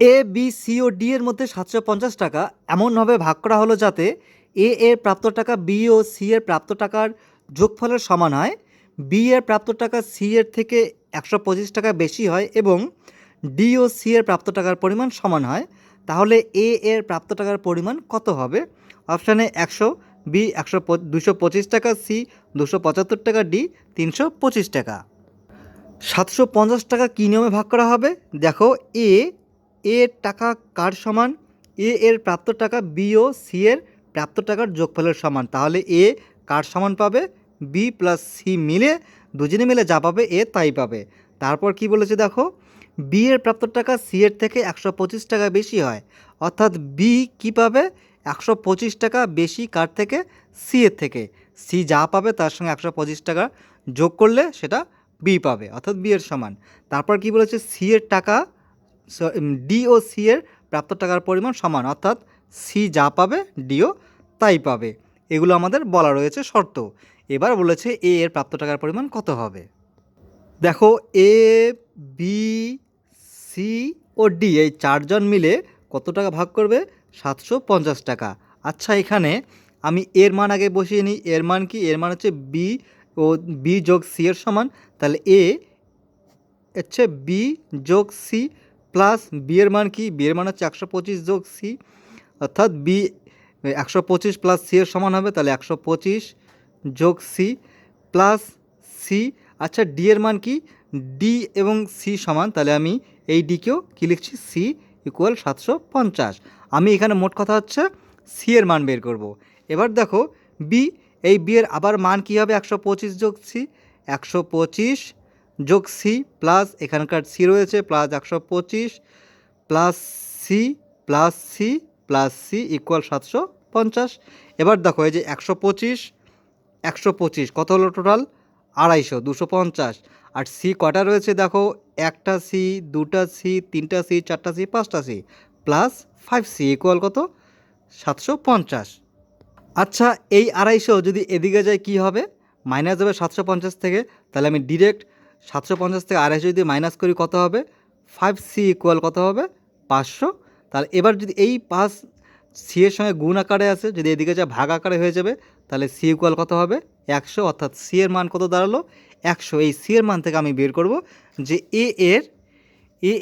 A B C O D এর মধ্যে 750 টাকা এমনভাবে ভাগ করা হলো যাতে এ এর প্রাপ্ত টাকা বি ও সি এর প্রাপ্ত টাকার যোগফলের সমান হয়, বি এর প্রাপ্ত টাকা সি এর থেকে 125 টাকা বেশি হয় এবং ডি ও সি এর প্রাপ্ত টাকার পরিমাণ সমান হয়। তাহলে এ এর প্রাপ্ত টাকার পরিমাণ কত হবে? অপশানে 100, বি 225 টাকা, সি 275 টাকা, ডি 325 টাকা। 750 টাকা কী নিয়মে ভাগ করা হবে? দেখো, এ এর টাকা কার সমান? এ এর প্রাপ্ত টাকা বি ও সি এর প্রাপ্ত টাকার যোগফলের সমান। তাহলে এ কার সমান পাবে? বি প্লাস সি মিলে, দুজনে মিলে যা পাবে এ তাই পাবে। তারপর কি বলেছে দেখো, বি এর প্রাপ্ত টাকা সি এর থেকে 125 টাকা বেশি হয়, অর্থাৎ বি কী পাবে? 125 টাকা বেশি কার থেকে? সি এর থেকে। সি যা পাবে তার সঙ্গে 125 টাকা যোগ করলে সেটা বি পাবে, অর্থাৎ বি এর সমান। তারপর কি বলেছে? সি এর টাকা, ডি ও সি এর প্রাপ্ত টাকার পরিমাণ সমান, অর্থাৎ সি যা পাবে ডিও তাই পাবে। এগুলো আমাদের বলা রয়েছে শর্ত। এবার বলেছে এ এর প্রাপ্ত টাকার পরিমাণ কত হবে। দেখো, A B C O D এই চারজন মিলে কত টাকা ভাগ করবে? 750 টাকা। আচ্ছা, এখানে আমি এর মান আগে বসিয়ে নিই। এর মান কি? এর মান হচ্ছে বি ও বি যোগ সি এর সমান। তাহলে এ হচ্ছে বি যোগ সি প্লাস বি এর মান কি? বি এর মান হচ্ছে 125 যোগ সি, অর্থাৎ বি 125 প্লাস সি এর সমান হবে। তাহলে 125 যোগ সি প্লাস সি। আচ্ছা, ডি এর মান কি? ডি এবং সি সমান, তাহলে আমি এই ডিকেও কী লিখছি? C equal 750। আমি এখানে মোট কথা হচ্ছে সি এর মান বের করব। এবার দেখো, বি, এই বি এর আবার মান কী হবে? 125 যোগ সি, 125 যোগ সি প্লাস এখানকার সি রয়েছে plus 125 plus C plus C plus C equal 750। এবার দেখো, এই যে 125 কত হলো টোটাল? 250, 250। আর সি কটা রয়েছে দেখো, একটা সি, দুটা সি, তিনটা সি, চারটা সি, পাঁচটা সি প্লাস 5 সি ইকুয়াল কত? 750। আচ্ছা, এই 250 যদি এদিকে যায় কি হবে? মাইনাস যাবে 750 থেকে। তাহলে আমি ডিরেক্ট 750 থেকে 250 যদি মাইনাস করি কত হবে? 5 সি ইকুয়াল কত হবে? 500। তাহলে এবার যদি এই 5 সি এর সঙ্গে গুণ আকারে আছে, যদি এদিকে যা ভাগ আকারে হয়ে যাবে, তাহলে সি ইকুয়াল কত হবে? 100, অর্থাৎ সি এর মান কত দাঁড়ালো? 100। এই সি এর মান থেকে আমি বের করব যে এ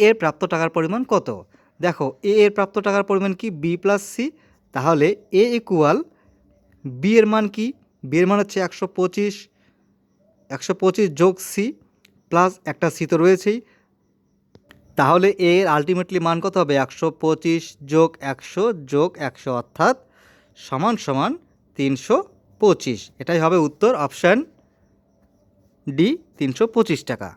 এর প্রাপ্ত টাকার পরিমাণ কত। দেখো, এ এর প্রাপ্ত টাকার পরিমাণ কি? B plus C. তাহলে এ ইকুয়াল, বি এর মান কি? বি এর মান হচ্ছে 125 যোগ সি প্লাস একটা সি তো রয়েছেই। তাহলে এর আলটিমেটলি মান কত হবে? 125 যোগ 100 যোগ 100, অর্থাৎ সমান সমান 325। এটাই হবে উত্তর, অপশান ডি, 325 টাকা।